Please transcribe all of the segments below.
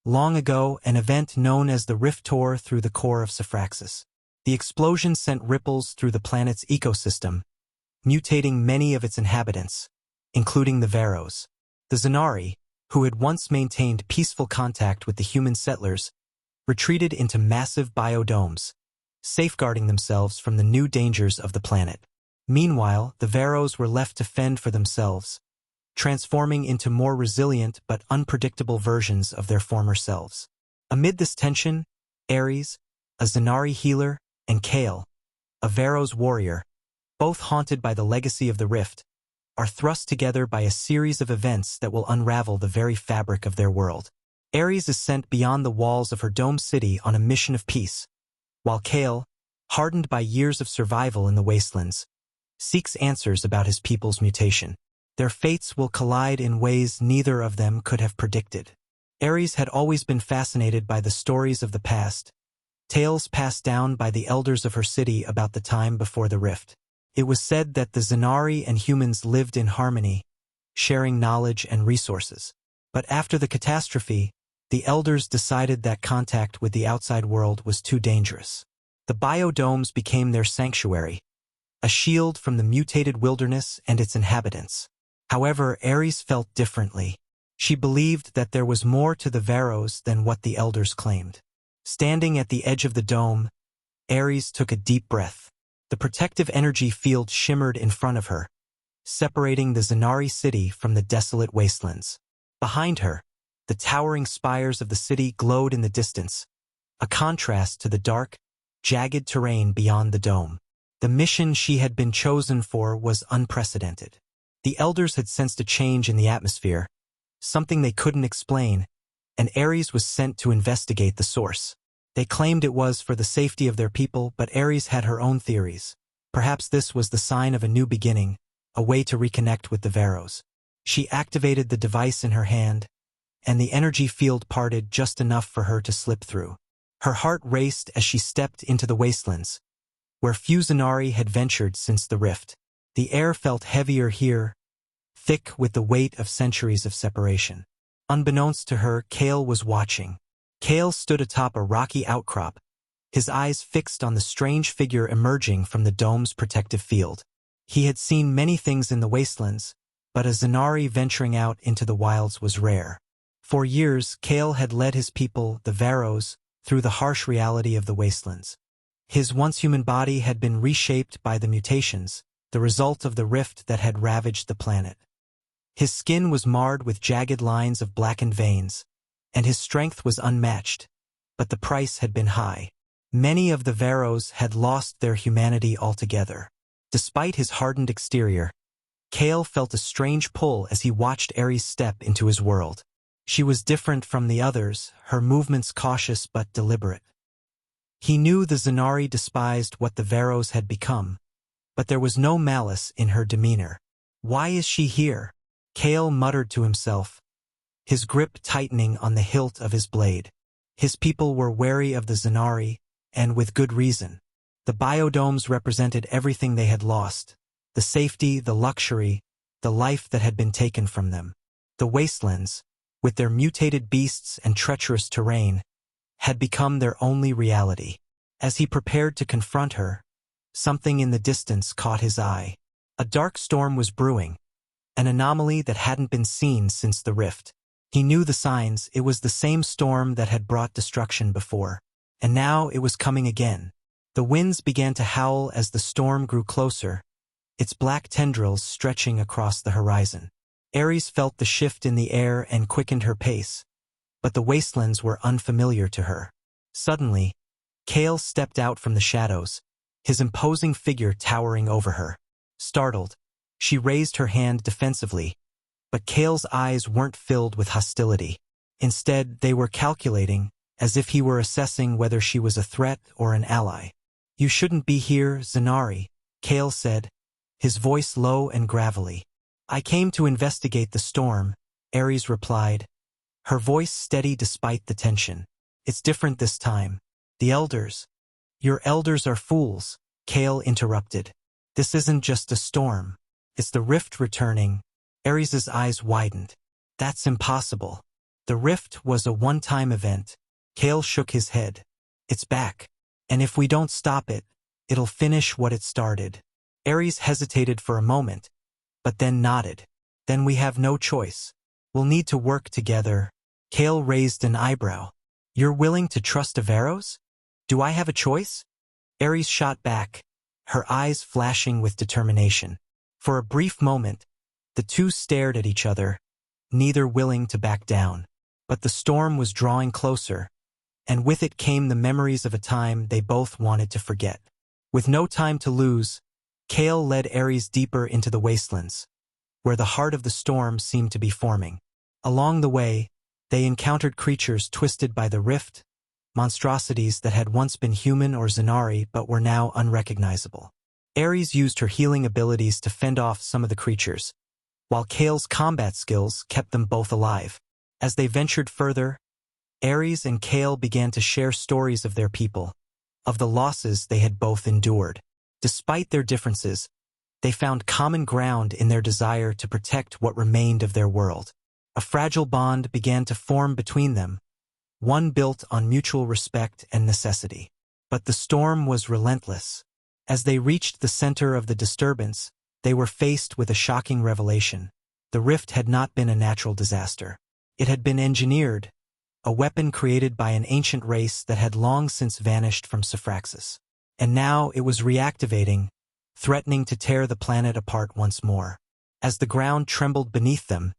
Long ago, an event known as the Rift tore through the core of Syphraxis. The explosion sent ripples through the planet's ecosystem, mutating many of its inhabitants, including the Varros. The Zynari, who had once maintained peaceful contact with the human settlers, retreated into massive biodomes, safeguarding themselves from the new dangers of the planet. Meanwhile, the Varros were left to fend for themselves, transforming into more resilient but unpredictable versions of their former selves. Amid this tension, Aeris, a Zynari healer, and Kael, a Varros warrior, both haunted by the legacy of the Rift, are thrust together by a series of events that will unravel the very fabric of their world. Aeris is sent beyond the walls of her domed city on a mission of peace, while Kael, hardened by years of survival in the wastelands, seeks answers about his people's mutation. Their fates will collide in ways neither of them could have predicted. Aeris had always been fascinated by the stories of the past, tales passed down by the elders of her city about the time before the Rift. It was said that the Zynari and humans lived in harmony, sharing knowledge and resources. But after the catastrophe, the elders decided that contact with the outside world was too dangerous. The biodomes became their sanctuary, a shield from the mutated wilderness and its inhabitants. However, Aeris felt differently. She believed that there was more to the Varros than what the elders claimed. Standing at the edge of the dome, Aeris took a deep breath. The protective energy field shimmered in front of her, separating the Zynari city from the desolate wastelands. Behind her, the towering spires of the city glowed in the distance, a contrast to the dark, jagged terrain beyond the dome. The mission she had been chosen for was unprecedented. The elders had sensed a change in the atmosphere, something they couldn't explain, and Aeris was sent to investigate the source. They claimed it was for the safety of their people, but Aeris had her own theories. Perhaps this was the sign of a new beginning, a way to reconnect with the Varros. She activated the device in her hand, and the energy field parted just enough for her to slip through. Her heart raced as she stepped into the wastelands, where few Zynari had ventured since the Rift. The air felt heavier here, thick with the weight of centuries of separation. Unbeknownst to her, Kael was watching. Kael stood atop a rocky outcrop, his eyes fixed on the strange figure emerging from the dome's protective field. He had seen many things in the wastelands, but a Zynari venturing out into the wilds was rare. For years, Kael had led his people, the Varros, through the harsh reality of the wastelands. His once human body had been reshaped by the mutations, the result of the rift that had ravaged the planet. His skin was marred with jagged lines of blackened veins, and his strength was unmatched, but the price had been high. Many of the Varros had lost their humanity altogether. Despite his hardened exterior, Kael felt a strange pull as he watched Aeris step into his world. She was different from the others, her movements cautious but deliberate. He knew the Zynari despised what the Varros had become, but there was no malice in her demeanor. "Why is she here?" Kael muttered to himself, his grip tightening on the hilt of his blade. His people were wary of the Zynari, and with good reason. The biodomes represented everything they had lost, the safety, the luxury, the life that had been taken from them. The wastelands, with their mutated beasts and treacherous terrain, had become their only reality. As he prepared to confront her, something in the distance caught his eye. A dark storm was brewing, an anomaly that hadn't been seen since the rift. He knew the signs. It was the same storm that had brought destruction before, and now it was coming again. The winds began to howl as the storm grew closer, its black tendrils stretching across the horizon. Aeris felt the shift in the air and quickened her pace, but the wastelands were unfamiliar to her. Suddenly, Kael stepped out from the shadows, his imposing figure towering over her. Startled, she raised her hand defensively, but Kael's eyes weren't filled with hostility. Instead, they were calculating, as if he were assessing whether she was a threat or an ally. "You shouldn't be here, Zynari," Kael said, his voice low and gravelly. "I came to investigate the storm," Aeris replied, her voice steady despite the tension. "It's different this time. The elders—" "Your elders are fools," Kael interrupted. "This isn't just a storm. It's the rift returning." Aeris's eyes widened. "That's impossible. The rift was a one-time event. Kael shook his head. It's back. And if we don't stop it, it'll finish what it started. Aeris hesitated for a moment, but then nodded. Then we have no choice. We'll need to work together. Kael raised an eyebrow. You're willing to trust Varros? Do I have a choice? Aeris shot back, her eyes flashing with determination. For a brief moment, the two stared at each other, neither willing to back down. But the storm was drawing closer, and with it came the memories of a time they both wanted to forget. With no time to lose, Kael led Aeris deeper into the wastelands, where the heart of the storm seemed to be forming. Along the way, they encountered creatures twisted by the rift, monstrosities that had once been human or Zynari but were now unrecognizable. Aeris used her healing abilities to fend off some of the creatures, while Kael's combat skills kept them both alive. As they ventured further, Aeris and Kael began to share stories of their people, of the losses they had both endured. Despite their differences, they found common ground in their desire to protect what remained of their world. A fragile bond began to form between them, one built on mutual respect and necessity. But the storm was relentless. As they reached the center of the disturbance, they were faced with a shocking revelation. The rift had not been a natural disaster. It had been engineered, a weapon created by an ancient race that had long since vanished from Syphraxis. And now it was reactivating, threatening to tear the planet apart once more. As the ground trembled beneath them,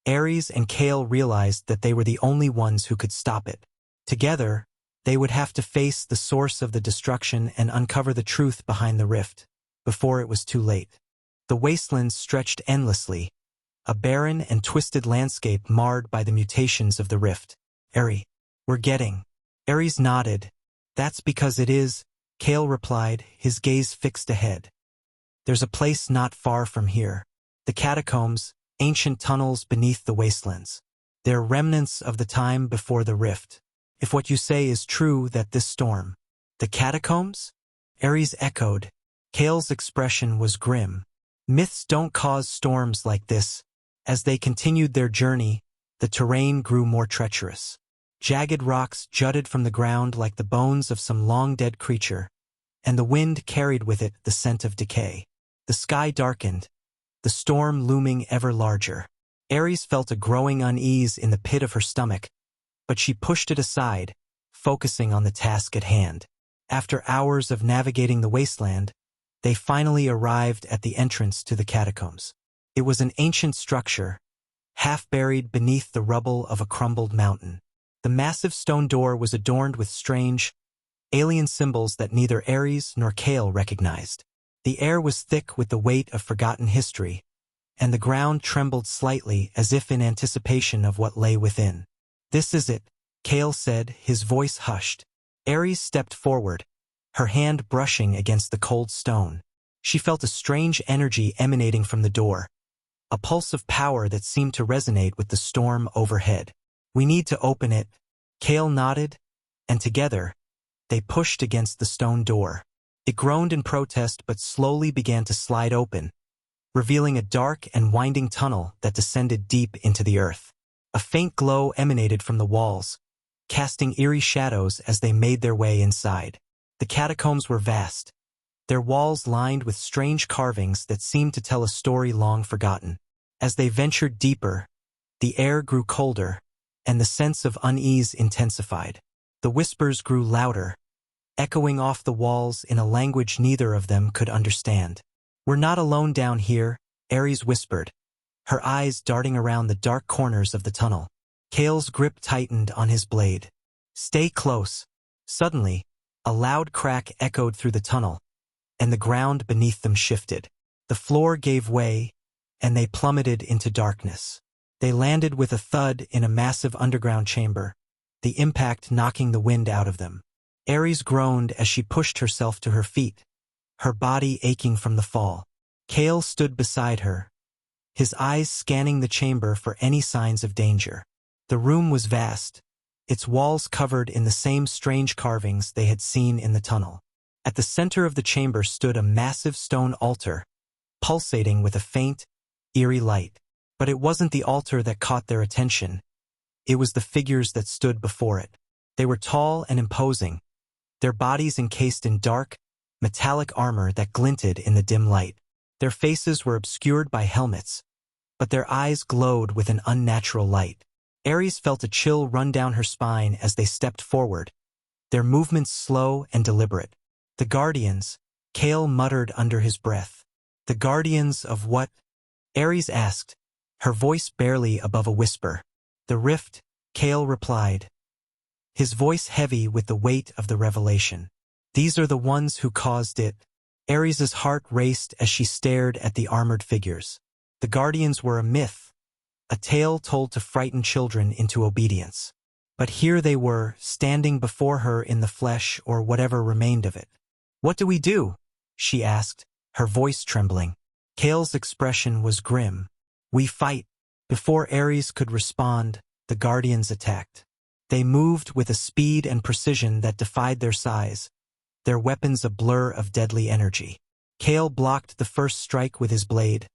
Aeris and Kael realized that they were the only ones who could stop it. Together, they would have to face the source of the destruction and uncover the truth behind the rift, before it was too late. The wastelands stretched endlessly, a barren and twisted landscape marred by the mutations of the rift. Aeris, we're getting. Aeris nodded. That's because it is, Kael replied, his gaze fixed ahead. There's a place not far from here. The catacombs, ancient tunnels beneath the wastelands. They're remnants of the time before the rift. If what you say is true that this storm. The catacombs? Aeris echoed. Kael's expression was grim. Myths don't cause storms like this. As they continued their journey, the terrain grew more treacherous. Jagged rocks jutted from the ground like the bones of some long-dead creature, and the wind carried with it the scent of decay. The sky darkened, the storm looming ever larger. Aeris felt a growing unease in the pit of her stomach, but she pushed it aside, focusing on the task at hand. After hours of navigating the wasteland, they finally arrived at the entrance to the catacombs. It was an ancient structure, half buried beneath the rubble of a crumbled mountain. The massive stone door was adorned with strange, alien symbols that neither Aeris nor Kael recognized. The air was thick with the weight of forgotten history, and the ground trembled slightly as if in anticipation of what lay within. This is it, Kael said, his voice hushed. Aeris stepped forward, her hand brushing against the cold stone. She felt a strange energy emanating from the door, a pulse of power that seemed to resonate with the storm overhead. We need to open it, Kael nodded, and together, they pushed against the stone door. It groaned in protest but slowly began to slide open, revealing a dark and winding tunnel that descended deep into the earth. A faint glow emanated from the walls, casting eerie shadows as they made their way inside. The catacombs were vast, their walls lined with strange carvings that seemed to tell a story long forgotten. As they ventured deeper, the air grew colder, and the sense of unease intensified. The whispers grew louder, echoing off the walls in a language neither of them could understand. We're not alone down here, Aeris whispered, her eyes darting around the dark corners of the tunnel. Kael's grip tightened on his blade. Stay close. Suddenly, a loud crack echoed through the tunnel, and the ground beneath them shifted. The floor gave way, and they plummeted into darkness. They landed with a thud in a massive underground chamber, the impact knocking the wind out of them. Aeris groaned as she pushed herself to her feet, her body aching from the fall. Kael stood beside her, his eyes scanning the chamber for any signs of danger. The room was vast, its walls covered in the same strange carvings they had seen in the tunnel. At the center of the chamber stood a massive stone altar, pulsating with a faint, eerie light. But it wasn't the altar that caught their attention. It was the figures that stood before it. They were tall and imposing, their bodies encased in dark, metallic armor that glinted in the dim light. Their faces were obscured by helmets, but their eyes glowed with an unnatural light. Aeris felt a chill run down her spine as they stepped forward, their movements slow and deliberate. The Guardians, Kael muttered under his breath. The Guardians of what? Aeris asked, her voice barely above a whisper. The Rift, Kael replied, his voice heavy with the weight of the revelation. These are the ones who caused it. Aeris's heart raced as she stared at the armored figures. The Guardians were a myth, a tale told to frighten children into obedience. But here they were, standing before her in the flesh or whatever remained of it. What do we do? She asked, her voice trembling. Kael's expression was grim. We fight. Before Aeris could respond, the Guardians attacked. They moved with a speed and precision that defied their size, their weapons a blur of deadly energy. Kael blocked the first strike with his blade,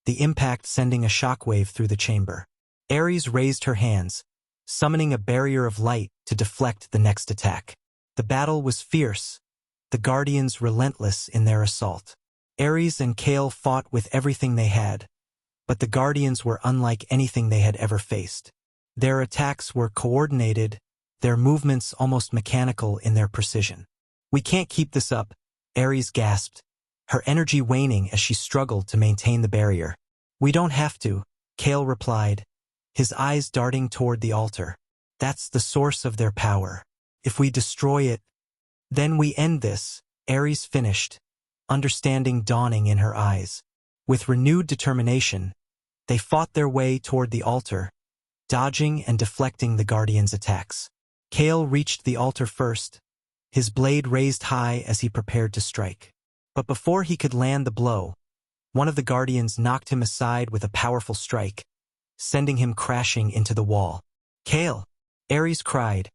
the impact sending a shockwave through the chamber. Aeris raised her hands, summoning a barrier of light to deflect the next attack. The battle was fierce, the Guardians relentless in their assault. Aeris and Kael fought with everything they had, but the Guardians were unlike anything they had ever faced. Their attacks were coordinated, their movements almost mechanical in their precision. We can't keep this up, Aeris gasped, her energy waning as she struggled to maintain the barrier. We don't have to, Kael replied, his eyes darting toward the altar. That's the source of their power. If we destroy it, then we end this, Aeris finished, understanding dawning in her eyes. With renewed determination, they fought their way toward the altar, dodging and deflecting the Guardians' attacks. Kael reached the altar first, his blade raised high as he prepared to strike. But before he could land the blow, one of the Guardians knocked him aside with a powerful strike, sending him crashing into the wall. Kael! Aeris cried,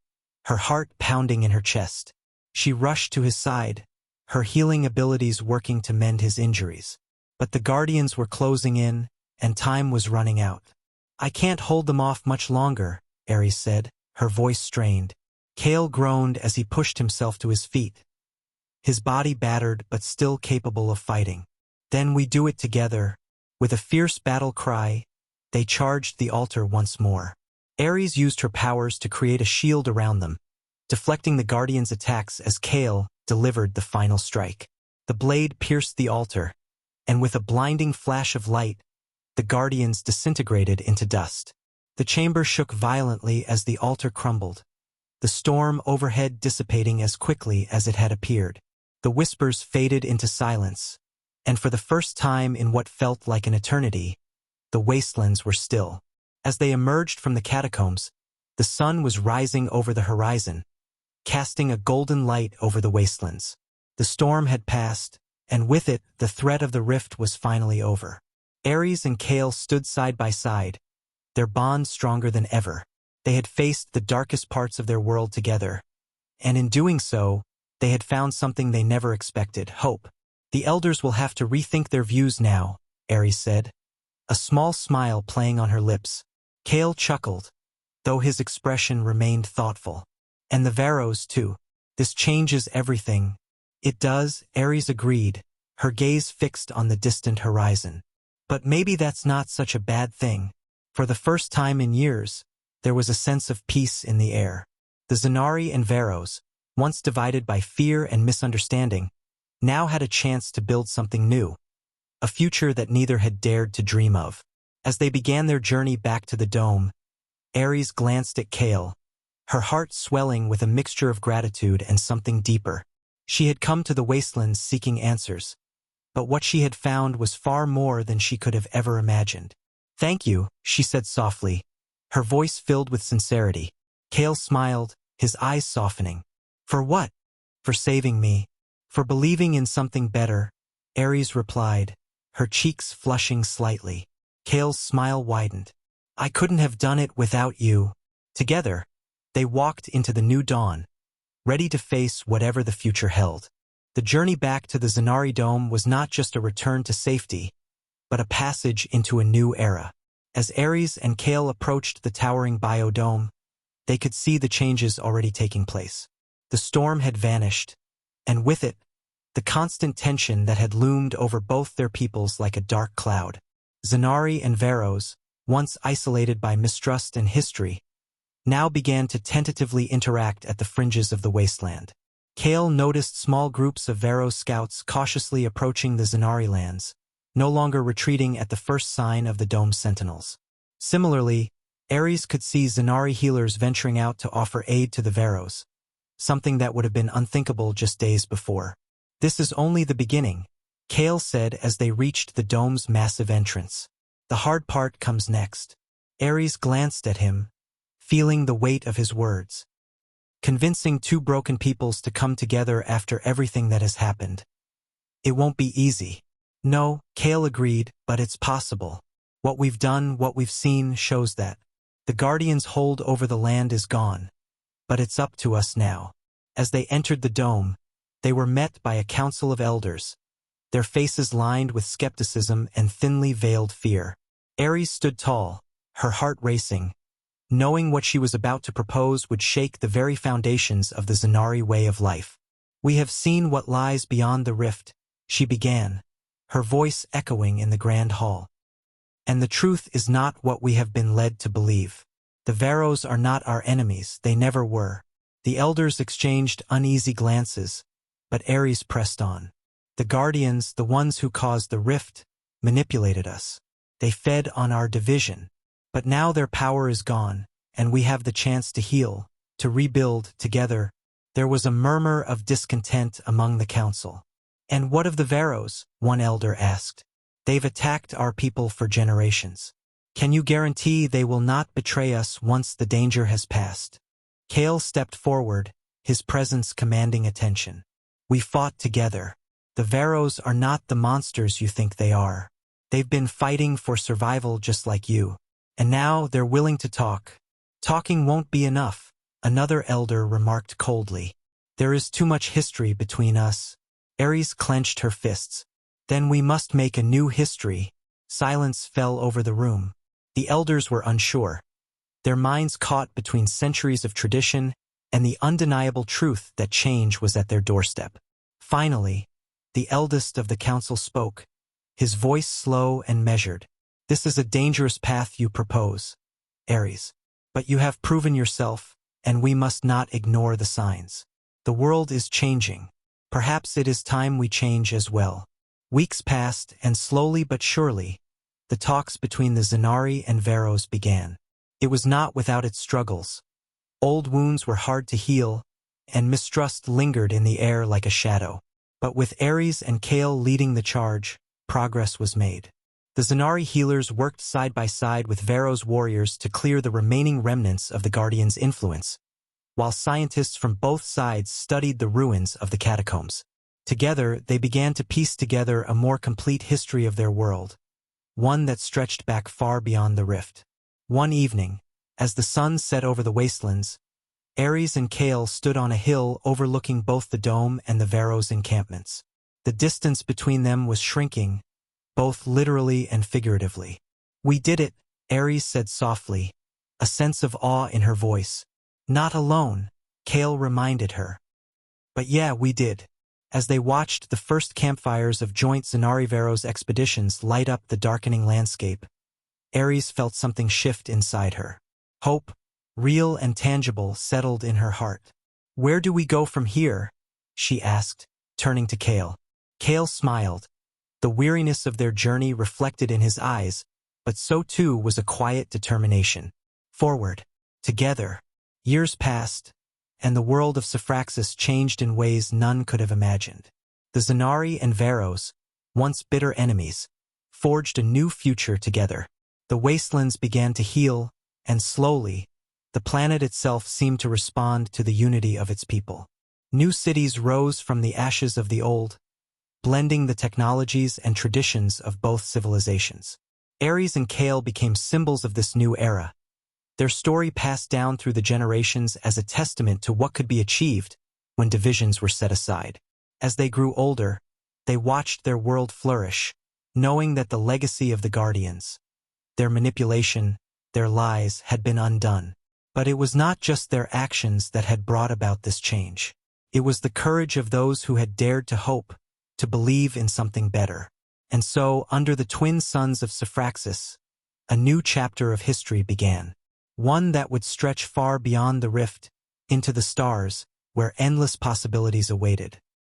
her heart pounding in her chest. She rushed to his side, her healing abilities working to mend his injuries. But the Guardians were closing in, and time was running out. I can't hold them off much longer, Aeris said, her voice strained. Kael groaned as he pushed himself to his feet, his body battered but still capable of fighting. Then we do it together. With a fierce battle cry, they charged the altar once more. Aeris used her powers to create a shield around them, deflecting the Guardians' attacks as Kael delivered the final strike. The blade pierced the altar, and with a blinding flash of light, the Guardians disintegrated into dust. The chamber shook violently as the altar crumbled, the storm overhead dissipating as quickly as it had appeared. The whispers faded into silence, and for the first time in what felt like an eternity, the wastelands were still. As they emerged from the catacombs, the sun was rising over the horizon, casting a golden light over the wastelands. The storm had passed, and with it, the threat of the rift was finally over. Aeris and Kael stood side by side, their bond stronger than ever. They had faced the darkest parts of their world together, and in doing so, they had found something they never expected: hope. The elders will have to rethink their views now, Aeris said, a small smile playing on her lips. Kael chuckled, though his expression remained thoughtful. And the Varros, too. This changes everything. It does, Aeris agreed, her gaze fixed on the distant horizon. But maybe that's not such a bad thing. For the first time in years, there was a sense of peace in the air. The Zynari and Varros, once divided by fear and misunderstanding, now had a chance to build something new, a future that neither had dared to dream of. As they began their journey back to the dome, Aeris glanced at Kael, her heart swelling with a mixture of gratitude and something deeper. She had come to the wastelands seeking answers, but what she had found was far more than she could have ever imagined. Thank you, she said softly, her voice filled with sincerity. Kael smiled, his eyes softening. For what? For saving me. For believing in something better, Aeris replied, her cheeks flushing slightly. Kael's smile widened. I couldn't have done it without you. Together, they walked into the new dawn, ready to face whatever the future held. The journey back to the Zynari Dome was not just a return to safety, but a passage into a new era. As Aeris and Kael approached the towering biodome, they could see the changes already taking place. The storm had vanished, and with it, the constant tension that had loomed over both their peoples like a dark cloud. Zynari and Varros, once isolated by mistrust and history, now began to tentatively interact at the fringes of the wasteland. Kael noticed small groups of Varros scouts cautiously approaching the Zynari lands, no longer retreating at the first sign of the dome's sentinels. Similarly, Aeris could see Zynari healers venturing out to offer aid to the Varros, something that would have been unthinkable just days before. "This is only the beginning," Kael said as they reached the dome's massive entrance. "The hard part comes next." Aeris glanced at him, feeling the weight of his words. Convincing two broken peoples to come together after everything that has happened. "It won't be easy." "No," Kael agreed, "but it's possible. What we've done, what we've seen, shows that. The Guardians' hold over the land is gone, but it's up to us now." As they entered the dome, they were met by a council of elders, their faces lined with skepticism and thinly veiled fear. Aeris stood tall, her heart racing, knowing what she was about to propose would shake the very foundations of the Zynari way of life. "We have seen what lies beyond the rift," she began, her voice echoing in the grand hall. "And the truth is not what we have been led to believe. The Varros are not our enemies, they never were." The elders exchanged uneasy glances, but Aeris pressed on. "The Guardians, the ones who caused the rift, manipulated us. They fed on our division. But now their power is gone, and we have the chance to heal, to rebuild together." There was a murmur of discontent among the council. "And what of the Varros?" one elder asked. "They've attacked our people for generations. Can you guarantee they will not betray us once the danger has passed?" Kael stepped forward, his presence commanding attention. "We fought together. The Varros are not the monsters you think they are. They've been fighting for survival just like you. And now they're willing to talk." "Talking won't be enough," another elder remarked coldly. "There is too much history between us." Aeris clenched her fists. "Then we must make a new history." Silence fell over the room. The elders were unsure, their minds caught between centuries of tradition and the undeniable truth that change was at their doorstep. Finally, the eldest of the council spoke, his voice slow and measured. "This is a dangerous path you propose, Aeris. But you have proven yourself, and we must not ignore the signs. The world is changing. Perhaps it is time we change as well." Weeks passed, and slowly but surely, the talks between the Zynari and Varros began. It was not without its struggles. Old wounds were hard to heal, and mistrust lingered in the air like a shadow. But with Aeris and Kael leading the charge, progress was made. The Zynari healers worked side by side with Varros warriors to clear the remaining remnants of the Guardians' influence, while scientists from both sides studied the ruins of the catacombs. Together, they began to piece together a more complete history of their world, one that stretched back far beyond the rift. One evening, as the sun set over the wastelands, Aeris and Kael stood on a hill overlooking both the dome and the Varros encampments. The distance between them was shrinking, both literally and figuratively. "We did it," Aeris said softly, a sense of awe in her voice. "Not alone," Kael reminded her. "But yeah, we did." As they watched the first campfires of joint Zynari-Varros expeditions light up the darkening landscape, Aeris felt something shift inside her. Hope, real and tangible, settled in her heart. "Where do we go from here?" she asked, turning to Kael. Kael smiled, the weariness of their journey reflected in his eyes, but so too was a quiet determination. Forward, together. Years passed, and the world of Syphraxis changed in ways none could have imagined. The Zynari and Varros, once bitter enemies, forged a new future together. The wastelands began to heal, and slowly, the planet itself seemed to respond to the unity of its people. New cities rose from the ashes of the old, blending the technologies and traditions of both civilizations. Aeris and Kael became symbols of this new era, their story passed down through the generations as a testament to what could be achieved when divisions were set aside. As they grew older, they watched their world flourish, knowing that the legacy of the Guardians, Their manipulation, their lies had been undone. But it was not just their actions that had brought about this change. It was the courage of those who had dared to hope, to believe in something better. And so, under the twin sons of Syphraxis, a new chapter of history began. One that would stretch far beyond the rift, into the stars, where endless possibilities awaited.